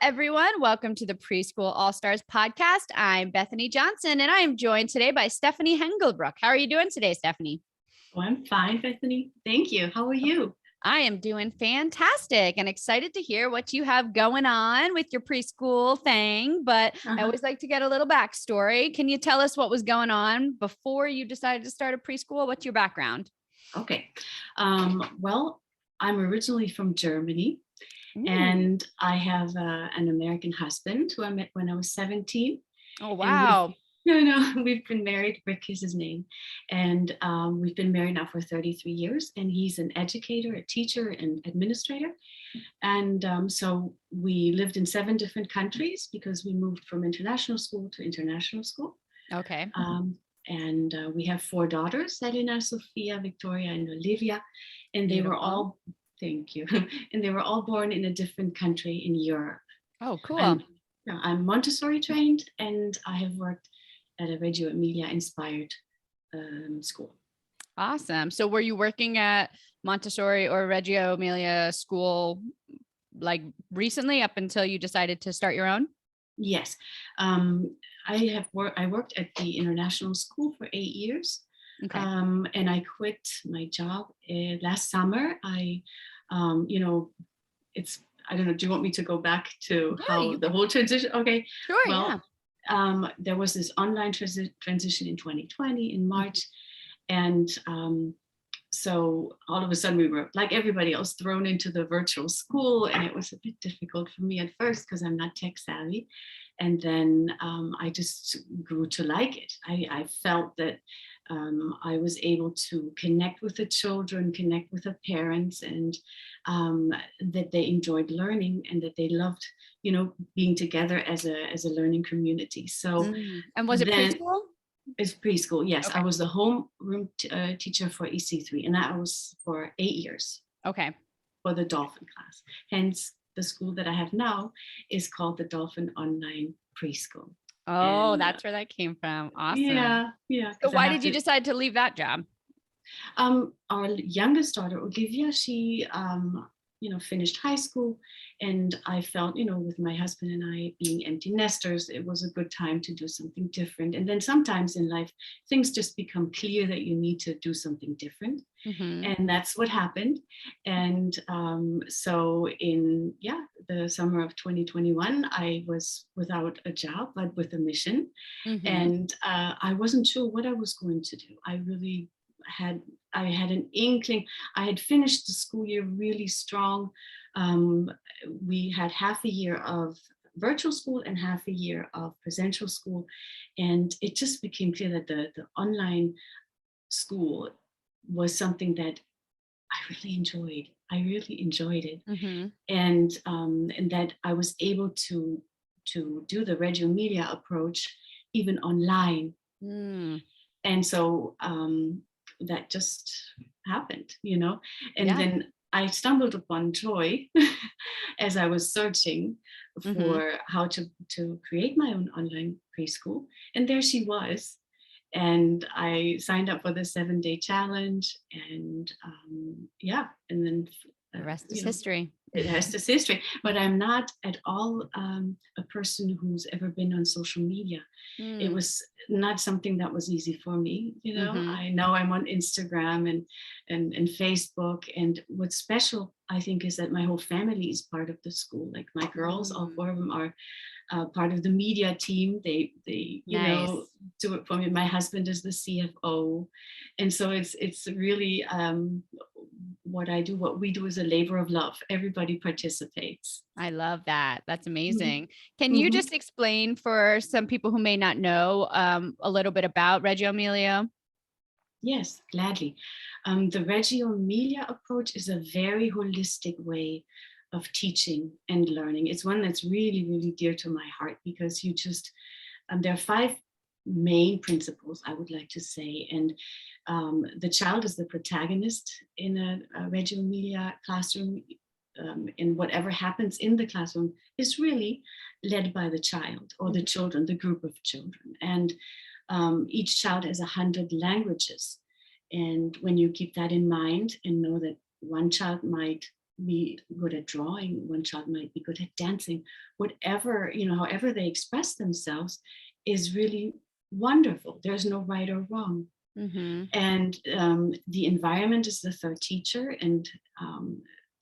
everyone. Welcome to the Preschool AllStars podcast. I'm Bethany Johnson, and I am joined today by Stephanie Hengelbrok. How are you doing today, Stephanie? Oh, I'm fine, Bethany. Thank you. How are you? I am doing fantastic and excited to hear what you have going on with your preschool thing. But I always like to get a little backstory. Can you tell us what was going on before you decided to start a preschool? What's your background? Okay. Well, I'm originally from Germany, and I have an American husband who I met when I was 17. Oh, wow. We've been married. Rick is his name. And we've been married now for 33 years. And he's an educator, a teacher, and administrator. And so we lived in 7 different countries because we moved from international school to international school. Okay. And we have 4 daughters, Elena, Sophia, Victoria, and Olivia. And they were all, thank you. And they were all born in a different country in Europe. Oh, cool. And, I'm Montessori-trained, and I have worked at a Reggio Emilia-inspired school. Awesome. So were you working at Montessori or Reggio Emilia school like recently up until you decided to start your own? Yes. I worked at the international school for 8 years. Okay. And I quit my job last summer. I don't know, do you want me to go back to how the whole transition? Okay. Sure, well, there was this online transition in 2020 in March. And so all of a sudden we were, like everybody else, thrown into the virtual school. And it was a bit difficult for me at first because I'm not tech savvy. And then I just grew to like it. I felt that I was able to connect with the children, connect with the parents, and that they enjoyed learning and that they loved, being together as a learning community. So, and was it preschool? It's preschool, yes. Okay. I was the homeroom teacher for EC3, and that was for 8 years. Okay. For the Dolphin class. Hence, the school that I have now is called the Dolphin Online Preschool. Oh, and that's where that came from. Awesome. Yeah. So why did you decide to leave that job? Our youngest daughter, Olivia, she finished high school, and I felt, with my husband and I being empty nesters, it was a good time to do something different. And then sometimes in life, things just become clear that you need to do something different. And that's what happened. And so in the summer of 2021, I was without a job, but with a mission. And I wasn't sure what I was going to do. I had an inkling. I had finished the school year really strong. We had half a year of virtual school and half a year of presential school. And it just became clear that the online school was something that I really enjoyed. I really enjoyed it. And that I was able to do the Reggio Emilia approach even online. And so that just happened, and then I stumbled upon Joy as I was searching for how to create my own online preschool. And there she was. And I signed up for the 7-day challenge, and and then the rest is history. The rest is history. But I'm not at all a person who's ever been on social media. It was not something that was easy for me. I know I'm on Instagram and Facebook. And what's special, I think, is that my whole family is part of the school. Like my girls, all 4 of them are part of the media team. They do it for me. My husband is the CFO. And so it's really what we do is a labor of love. Everybody participates. I love that. That's amazing. Can you just explain for some people who may not know a little bit about Reggio Emilia? Yes, gladly. The Reggio Emilia approach is a very holistic way of teaching and learning. It's one that's really, really dear to my heart because there are 5 main principles, I would like to say. And the child is the protagonist in a Reggio Emilia classroom. And whatever happens in the classroom is really led by the child or the children, the group of children. And each child has 100 languages. And when you keep that in mind and know that one child might be good at drawing, one child might be good at dancing, whatever, however they express themselves is really wonderful. There's no right or wrong. Mm-hmm. And the environment is the third teacher. And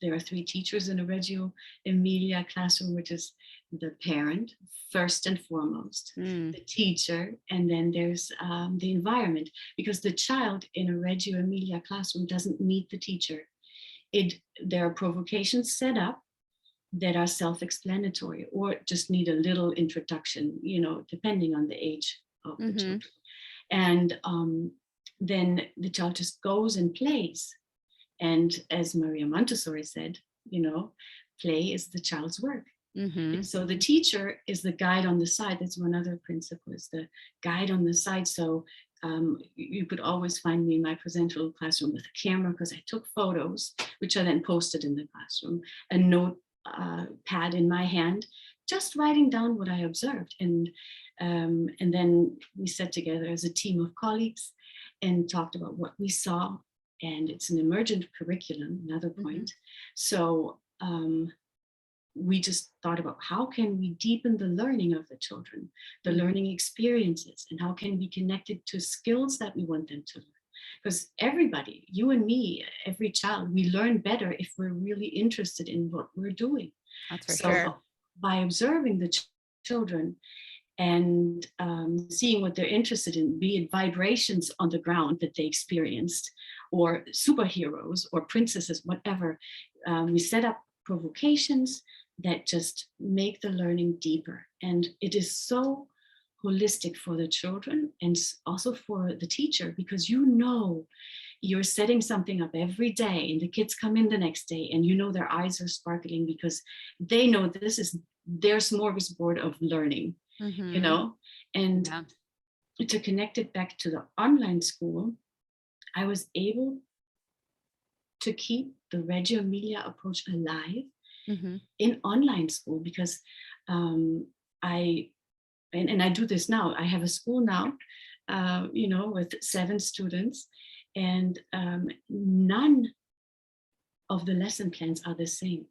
there are three teachers in a Reggio Emilia classroom, which is the parent, first and foremost, the teacher, and then there's the environment. Because the child in a Reggio Emilia classroom doesn't meet the teacher. There are provocations set up that are self-explanatory or just need a little introduction, depending on the age of the children. And then the child just goes and plays. And as Maria Montessori said, play is the child's work. And so the teacher is the guide on the side. That's one other principle, is the guide on the side. So you could always find me in my presential classroom with a camera, because I took photos, which I then posted in the classroom, a notepad in my hand, just writing down what I observed. And then we sat together as a team of colleagues and talked about what we saw. And it's an emergent curriculum, another point. So we just thought about how can we deepen the learning of the children, the learning experiences, and how can we connect it to skills that we want them to learn. Because everybody, you and me, every child, we learn better if we're really interested in what we're doing. That's for sure. By observing the children and seeing what they're interested in, be it vibrations on the ground that they experienced, or superheroes or princesses, whatever, we set up provocations that just make the learning deeper. And it is so holistic for the children and also for the teacher, because you're setting something up every day and the kids come in the next day and their eyes are sparkling because they know this is their smorgasbord of learning, and to connect it back to the online school, I was able to keep the Reggio Emilia approach alive in online school, because I do this now. I have a school now, with 7 students, and none of the lesson plans are the same.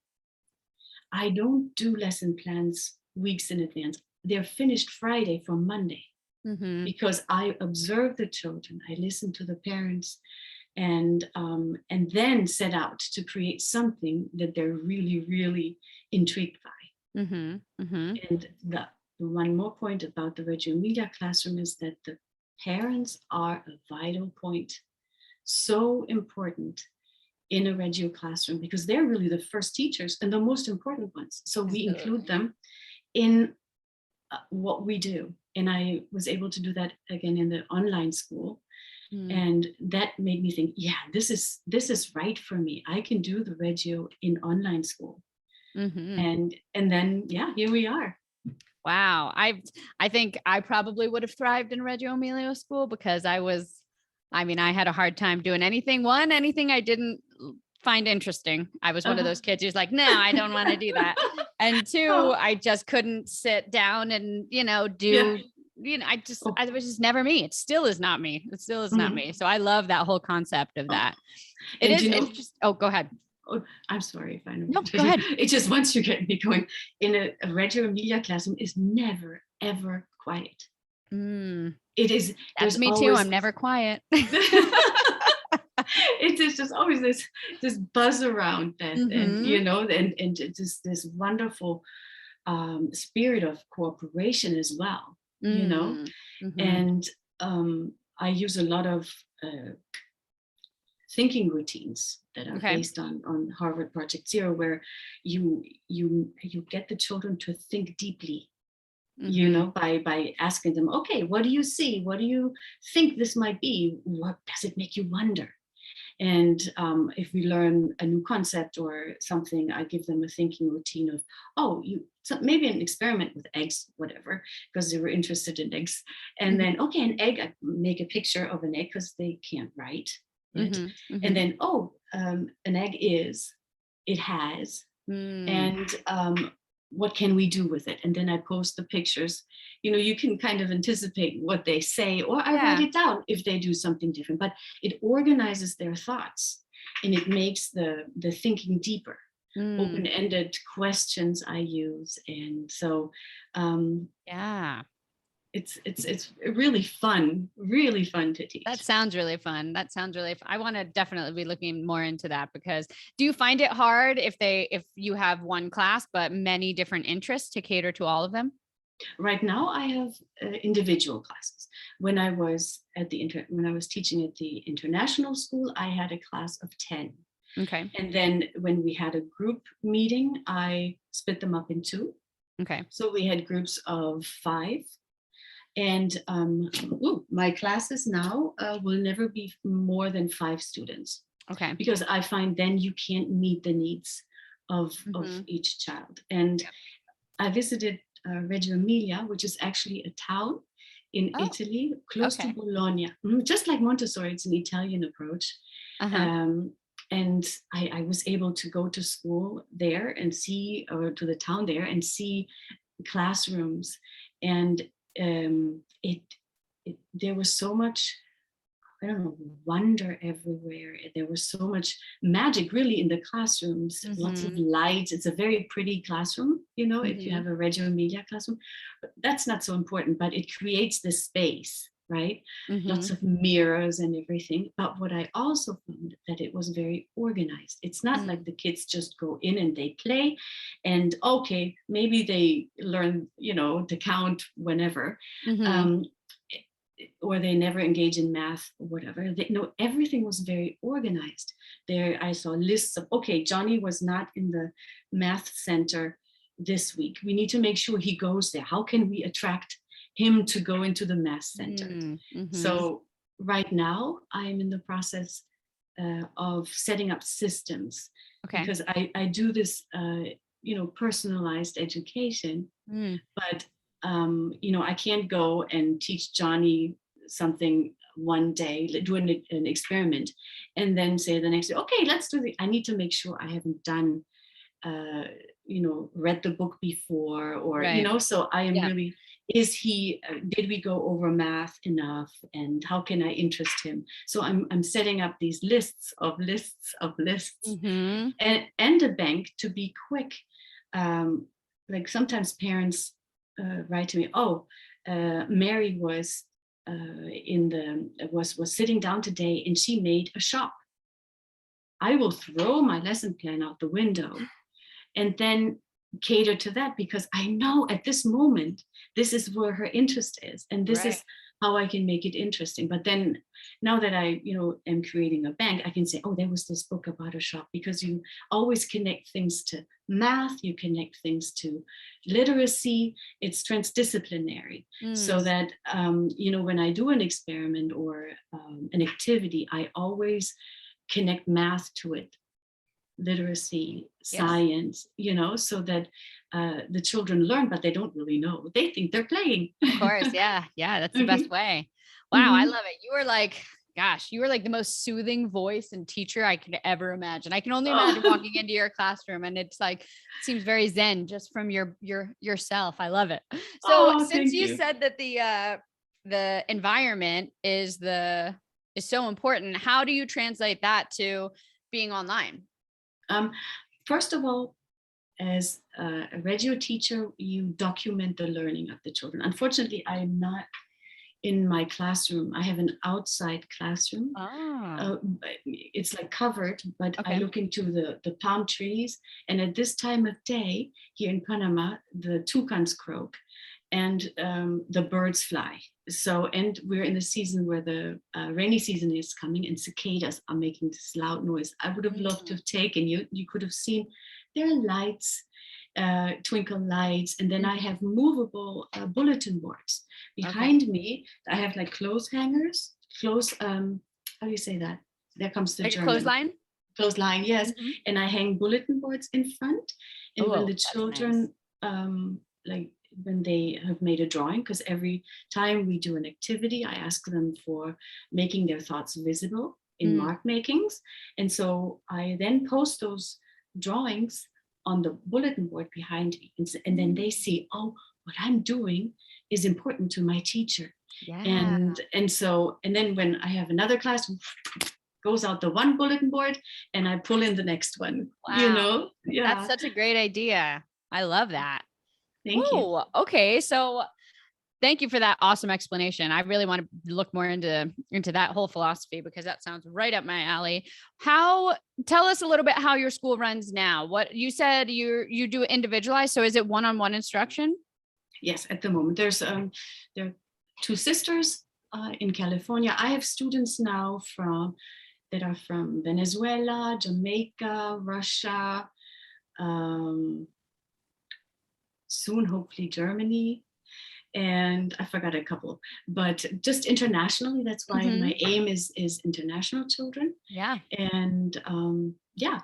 I don't do lesson plans weeks in advance. They're finished Friday from Monday, because I observe the children, I listen to the parents, and then set out to create something that they're really, really intrigued by. And the one more point about the Reggio Emilia classroom is that the parents are a vital point, so important in a Reggio classroom, because they're really the first teachers and the most important ones. So we include them in what we do. And I was able to do that again in the online school. And that made me think, this is right for me. I can do the Reggio in online school. And then, here we are. Wow. I think I probably would have thrived in Reggio Emilia school, because I had a hard time doing anything I didn't find interesting. I was one of those kids who's like, no, I don't want to do that. And 2, I just couldn't sit down and, do, I was just never me. It still is not me. It still is not me. So I love that whole concept of that. It is interesting. Oh, go ahead. Oh, I'm sorry if I know. No, go ahead. It just once you get me going, in a Reggio Emilia classroom is never, ever quiet. It is. That's me too. I'm never quiet. It is just always this buzz around that, and and just this wonderful spirit of cooperation as well. And I use a lot of thinking routines that are based on Harvard Project Zero, where you get the children to think deeply, by asking them, okay, what do you see? What do you think this might be? What does it make you wonder? And if we learn a new concept or something, I give them a thinking routine of, so maybe an experiment with eggs, whatever, because they were interested in eggs. And then, okay, an egg, I make a picture of an egg because they can't write it. And then, an egg is, it has, and what can we do with it? And then I post the pictures. You can kind of anticipate what they say, or I write it down if they do something different, but it organizes their thoughts and it makes the thinking deeper. open-ended questions I use. And so Yeah. it's really fun to teach. That sounds really fun. I want to definitely be looking more into that, because do you find it hard if you have one class but many different interests to cater to all of them? Right now I have individual classes. When I was teaching at the international school, I had a class of 10. Okay. And then when we had a group meeting, I split them up in two. Okay. So we had groups of 5. And my classes now will never be more than 5 students. Okay. Because I find then you can't meet the needs of each child. And I visited Reggio Emilia, which is actually a town in Italy, close to Bologna. Just like Montessori, it's an Italian approach. And I was able to go to school there and see, or to the town there and see classrooms. And there was so much, I don't know, wonder everywhere. There was so much magic really in the classrooms, lots of lights. It's a very pretty classroom, if you have a Reggio Emilia classroom. But that's not so important, but it creates this space, right? Lots of mirrors and everything. But what I also found that it was very organized. It's not like the kids just go in and they play and okay, maybe they learn, to count whenever. Or they never engage in math or whatever. Everything was very organized. There I saw lists of, okay, Johnny was not in the math center this week. We need to make sure he goes there. How can we attract him to go into the math center? So right now I'm in the process of setting up systems, because I do this, personalized education, but I can't go and teach Johnny something one day, do an experiment, and then say the next day, okay, let's do I need to make sure I haven't done, read the book before, or, so I am really, did we go over math enough, and how can I interest him? So I'm setting up these lists of lists, and a bank to be quick. Like sometimes parents write to me, Mary was was sitting down today and she made a shop. I will throw my lesson plan out the window and then cater to that, because I know at this moment this is where her interest is, and this is how I can make it interesting. But then now that I am creating a bank, I can say, there was this book about a shop, because you always connect things to math, you connect things to literacy. It's transdisciplinary. So that when I do an experiment or an activity, I always connect math to it, literacy, science, so that the children learn, but they don't really know. They think they're playing. Of course. Yeah. That's the best way. Wow. I love it. You were like the most soothing voice and teacher I could ever imagine. I can only imagine walking into your classroom, and it's like, it seems very zen just from yourself. I love it. So since you said that the environment is so important, how do you translate that to being online? First of all, as a Reggio teacher, you document the learning of the children. Unfortunately, I'm not in my classroom. I have an outside classroom. It's like covered, but I look into the palm trees. And at this time of day here in Panama, the toucans croak and the birds fly. So, and we're in the season where the rainy season is coming, and cicadas are making this loud noise. I would have loved to have taken you. You could have seen there are lights, twinkle lights, and then I have movable bulletin boards behind me. I have like clothes hangers, how do you say that? There comes the like German. Clothesline, yes. And I hang bulletin boards in front, and when the children when they have made a drawing, because every time we do an activity, I ask them for making their thoughts visible in mark makings. And so I then post those drawings on the bulletin board behind me. And then they see, what I'm doing is important to my teacher. And then when I have another class, goes out the one bulletin board and I pull in the next one. Wow. Yeah. That's such a great idea. I love that. Thank you. Oh, okay. So thank you for that awesome explanation. I really want to look more into that whole philosophy, because that sounds right up my alley. Tell us a little bit how your school runs now. What you said you do individualized. So is it one-on-one instruction? Yes, at the moment there are 2 sisters in California. I have students now that are from Venezuela, Jamaica, Russia, soon hopefully Germany, and I forgot a couple, but just internationally. That's why my aim is international children. Yeah. And yeah.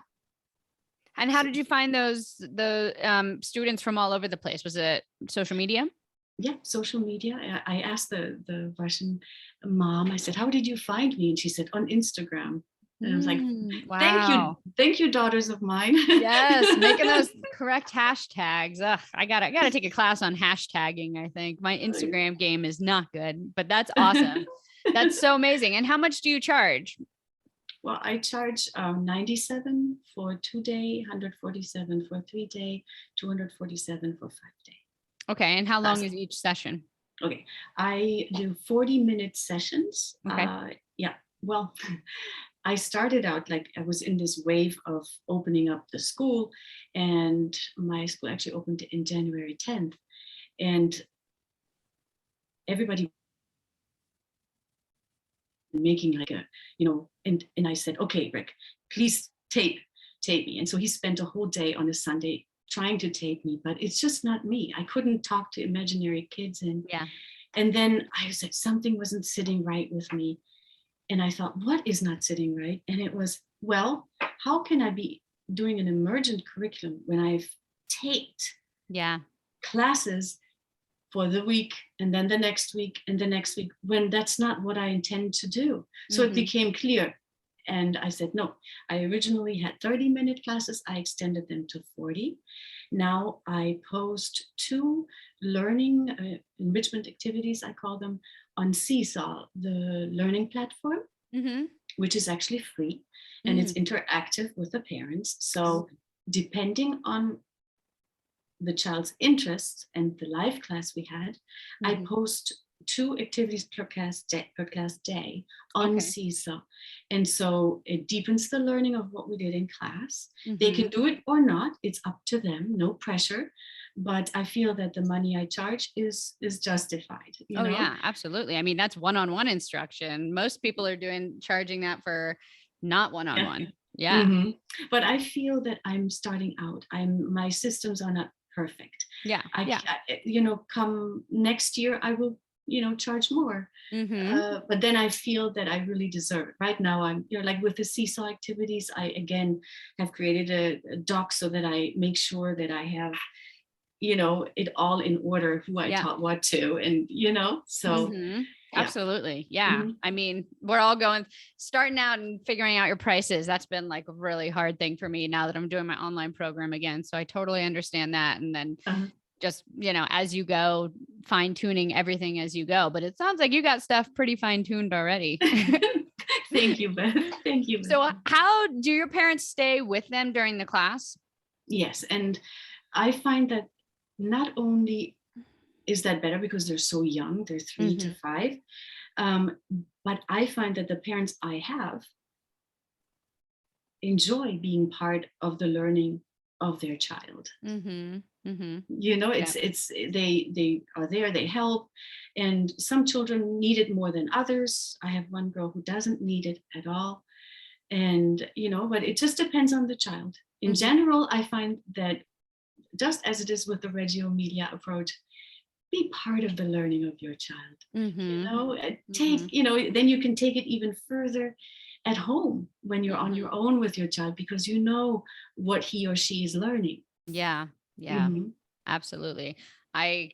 And how did you find the students from all over the place? Was it social media? Yeah, social media. I asked the Russian mom, I said, how did you find me? And she said, on Instagram. And I was like, wow. Thank you, daughters of mine. Yes, making those correct hashtags. Ugh, I gotta take a class on hashtagging. I think my Instagram game is not good, but that's awesome. That's so amazing. And how much do you charge? Well, I charge 97 for 2-day, 147 for 3-day, 247 for 5-day. Okay, and how long is each session? Okay, I do 40-minute sessions. Okay. Yeah, well, I started out like I was in this wave of opening up the school, and my school actually opened in January 10th, and everybody making like a, and I said, okay, Rick, please tape me. And so he spent a whole day on a Sunday trying to tape me, but it's just not me. I couldn't talk to imaginary kids. And then I said something wasn't sitting right with me. And I thought, what is not sitting right? And it was, well, how can I be doing an emergent curriculum when I've taped classes for the week and then the next week and the next week, when that's not what I intend to do? So it became clear. And I said, no, I originally had 30-minute classes. I extended them to 40. Now I post 2 learning enrichment activities, I call them, on Seesaw, the learning platform, which is actually free, and it's interactive with the parents. So depending on the child's interests and the live class we had, I post 2 activities per class day on Seesaw. And so it deepens the learning of what we did in class. They can do it or not. It's up to them, no pressure. But I feel that the money I charge is justified. You know? Yeah, absolutely. I mean, that's one-on-one instruction. Most people are charging that for not one-on-one. Yeah. But I feel that I'm starting out. My systems are not perfect. Come next year, I will, charge more. But then I feel that I really deserve it. Right now, I'm, like with the Seesaw activities, I again have created a doc so that I make sure that I have, it all in order, who I taught what to, and so. Absolutely. Yeah. I mean, we're all starting out and figuring out your prices. That's been like a really hard thing for me now that I'm doing my online program again. So I totally understand that. And then just, as you go, fine tuning everything as you go, but it sounds like you got stuff pretty fine tuned already. Thank you, Beth. Thank you, Beth. So how do your parents stay with them during the class? Yes. And I find that not only is that better because they're so young, they're 3 to 5, but I find that the parents I have enjoy being part of the learning of their child. It's they are there, they help, and some children need it more than others. I have one girl who doesn't need it at all, and but it just depends on the child. In general, I find that just as it is with the Reggio Emilia approach, be part of the learning of your child. Take, then you can take it even further at home when you're on your own with your child, because you know what he or she is learning. Yeah. Absolutely. I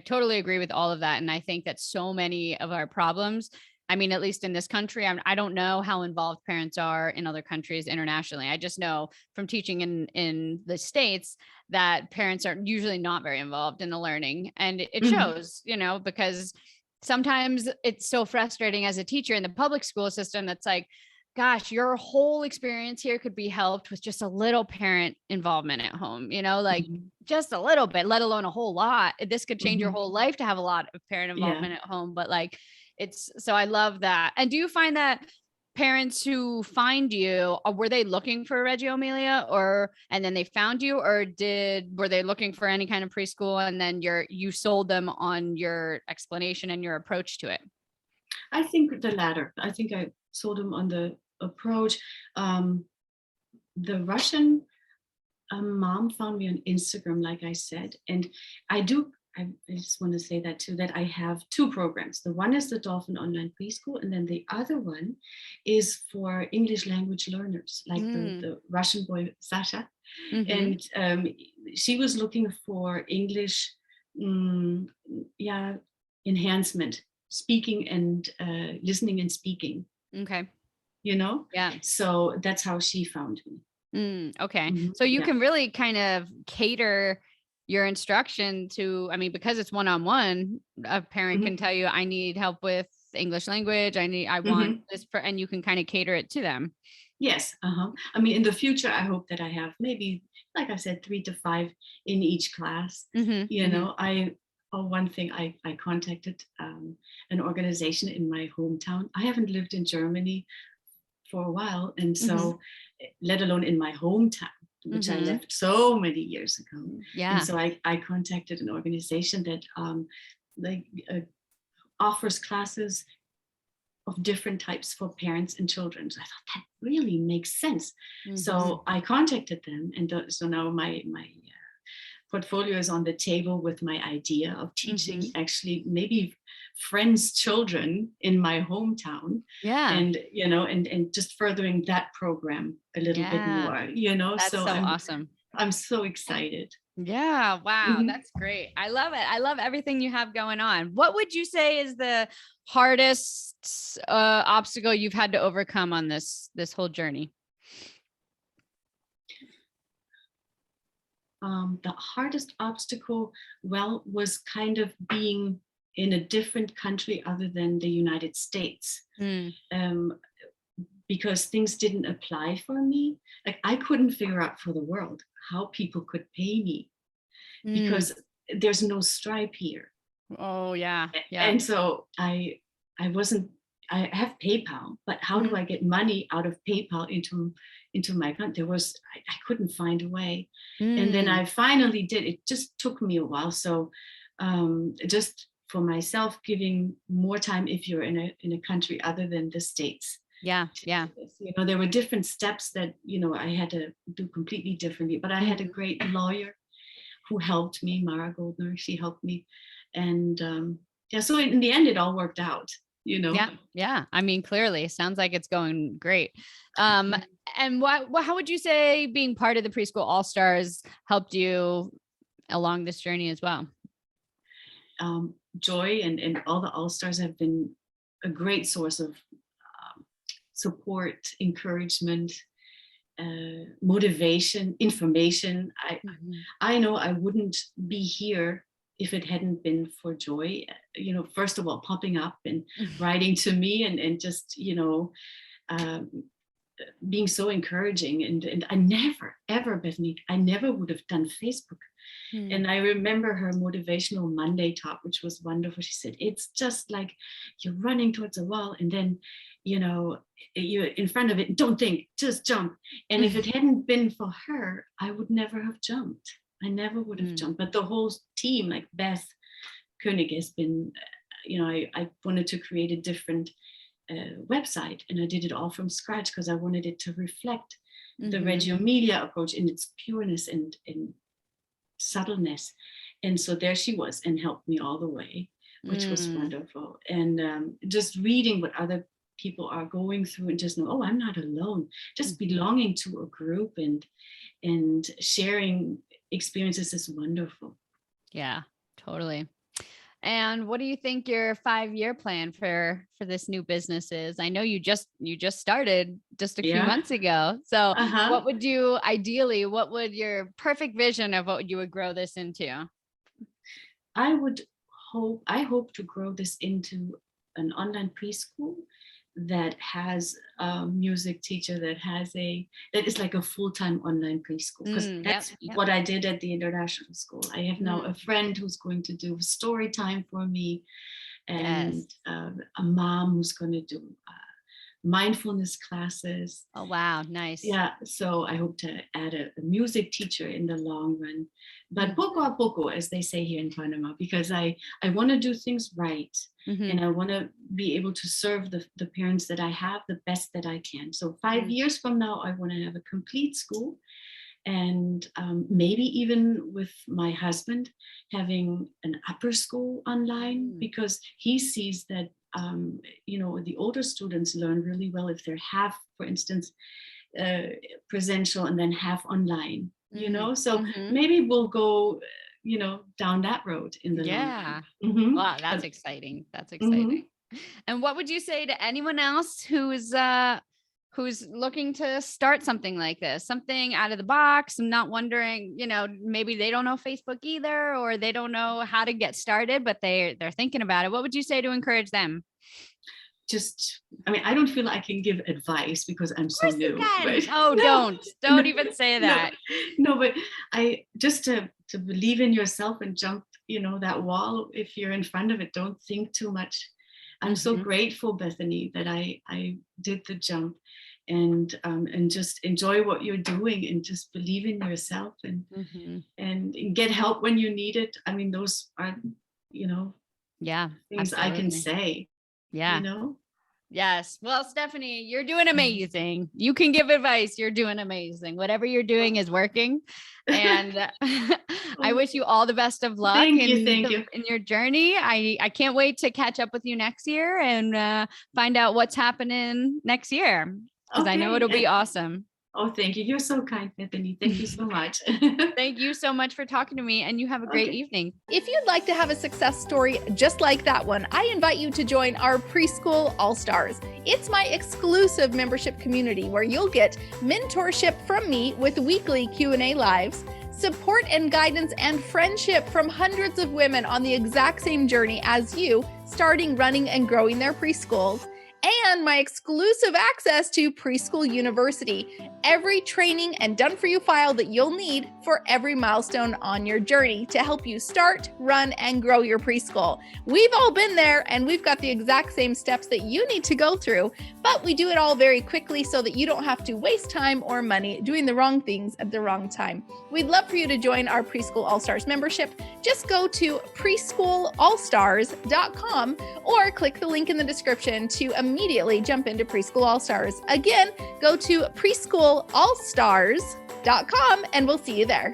totally agree with all of that. And I think that so many of our problems, I mean, at least in this country, I don't know how involved parents are in other countries internationally. I just know from teaching in the States that parents are usually not very involved in the learning, and it shows, because sometimes it's so frustrating as a teacher in the public school system. That's like, gosh, your whole experience here could be helped with just a little parent involvement at home, like just a little bit, let alone a whole lot. This could change your whole life to have a lot of parent involvement at home. But like, so I love that. And do you find that parents who find you, were they looking for Reggio Emilia and then they found you, or were they looking for any kind of preschool and then you sold them on your explanation and your approach to it? I think the latter. I think I sold them on the approach. The Russian mom found me on Instagram, like I said, and I just want to say that too, that I have two programs. The one is the Dolphin Online Preschool, and then the other one is for English language learners, like the Russian boy, Sasha. And she was looking for English enhancement, speaking and listening and speaking. Okay. Yeah. So that's how she found me. Okay. So you can really kind of cater your instruction to, because it's one-on-one, a parent can tell you, I need help with English language. I want this, and you can kind of cater it to them. Yes. In the future, I hope that I have maybe, like I said, 3 to 5 in each class. One thing, I contacted an organization in my hometown. I haven't lived in Germany for a while, and so let alone in my hometown, which I left so many years ago. Yeah. And so I contacted an organization that offers classes of different types for parents and children. So I thought that really makes sense. So I contacted them, and so now my portfolio is on the table with my idea of teaching actually maybe friends' children in my hometown. Yeah. And, and just furthering that program a little bit more, That's so awesome. I'm so excited. Yeah. Wow. That's great. I love it. I love everything you have going on. What would you say is the hardest obstacle you've had to overcome on this whole journey? The hardest obstacle, was kind of being in a different country other than the United States. Because things didn't apply for me. Like, I couldn't figure out for the world how people could pay me because there's no Stripe here. Oh yeah. Yeah. And so I have PayPal, but how do I get money out of PayPal into my account? I couldn't find a way. And then I finally did. It just took me a while. So just for myself, giving more time if you're in a country other than the States. Yeah. Yeah. There were different steps that, I had to do completely differently, but I had a great lawyer who helped me, Mara Goldner. She helped me. And so in the end, it all worked out. Yeah. Clearly sounds like it's going great. And how would you say being part of the Preschool AllStars helped you along this journey as well? Joy and all the AllStars have been a great source of support, encouragement, motivation, information. I know I wouldn't be here if it hadn't been for Joy, first of all, popping up and writing to me and just, being so encouraging. And I never, ever, Bethany, I never would have done Facebook. And I remember her motivational Monday talk, which was wonderful. She said, it's just like you're running towards a wall and then, you're in front of it. Don't think, just jump. And if it hadn't been for her, I would never have jumped. I never would have jumped. But the whole team, like Beth Koenig, has been, I wanted to create a different website, and I did it all from scratch because I wanted it to reflect the Reggio Emilia approach in its pureness and subtleness. And so there she was and helped me all the way, which was wonderful. And just reading what other people are going through and just know, oh, I'm not alone. Just belonging to a group and sharing experiences is wonderful. Yeah, totally. And what do you think your 5-year plan for this new business is? I know you just started just a few months ago. So what would your perfect vision of what you would grow this into? I would hope to grow this into an online preschool that has a music teacher that is like a full-time online preschool, because that's what I did at the international school. I have now a friend who's going to do story time for me, and a mom who's going to do mindfulness classes. Oh, wow. Nice. Yeah. So I hope to add a music teacher in the long run, but poco a poco, as they say here in Panama, because I want to do things right. And I want to be able to serve the parents that I have the best that I can. So 5 years from now, I want to have a complete school, and maybe even with my husband having an upper school online, because he sees that the older students learn really well if they're half, for instance, presential and then half online. So maybe we'll go down that road in the long run. Wow, that's exciting. That's exciting. And what would you say to anyone else who's looking to start something like this, something out of the box, and not wondering, maybe they don't know Facebook either, or they don't know how to get started, but they're thinking about it? What would you say to encourage them? I don't feel I can give advice because I'm so new. But don't even say that. No, but I just to believe in yourself and jump, that wall. If you're in front of it, don't think too much. I'm so grateful, Bethany, that I did the jump, and just enjoy what you're doing, and just believe in yourself, and get help when you need it. I mean, those are, things absolutely. I can say. Yeah. Yes. Well, Stephanie, you're doing amazing. You can give advice. You're doing amazing. Whatever you're doing is working. And I wish you all the best of luck in your journey. I can't wait to catch up with you next year and find out what's happening next year, because I know it'll be awesome. Oh, thank you. You're so kind, Bethany. Thank you so much. Thank you so much for talking to me, and you have a great evening. If you'd like to have a success story just like that one, I invite you to join our Preschool AllStars. It's my exclusive membership community where you'll get mentorship from me with weekly Q&A lives, support and guidance, and friendship from hundreds of women on the exact same journey as you, starting, running, and growing their preschools, and my exclusive access to Preschool University, every training and done-for-you file that you'll need for every milestone on your journey to help you start, run, and grow your preschool. We've all been there, and we've got the exact same steps that you need to go through, but we do it all very quickly so that you don't have to waste time or money doing the wrong things at the wrong time. We'd love for you to join our Preschool AllStars membership. Just go to preschoolallstars.com or click the link in the description to immediately jump into Preschool AllStars. Again, go to preschoolallstars.com and we'll see you there.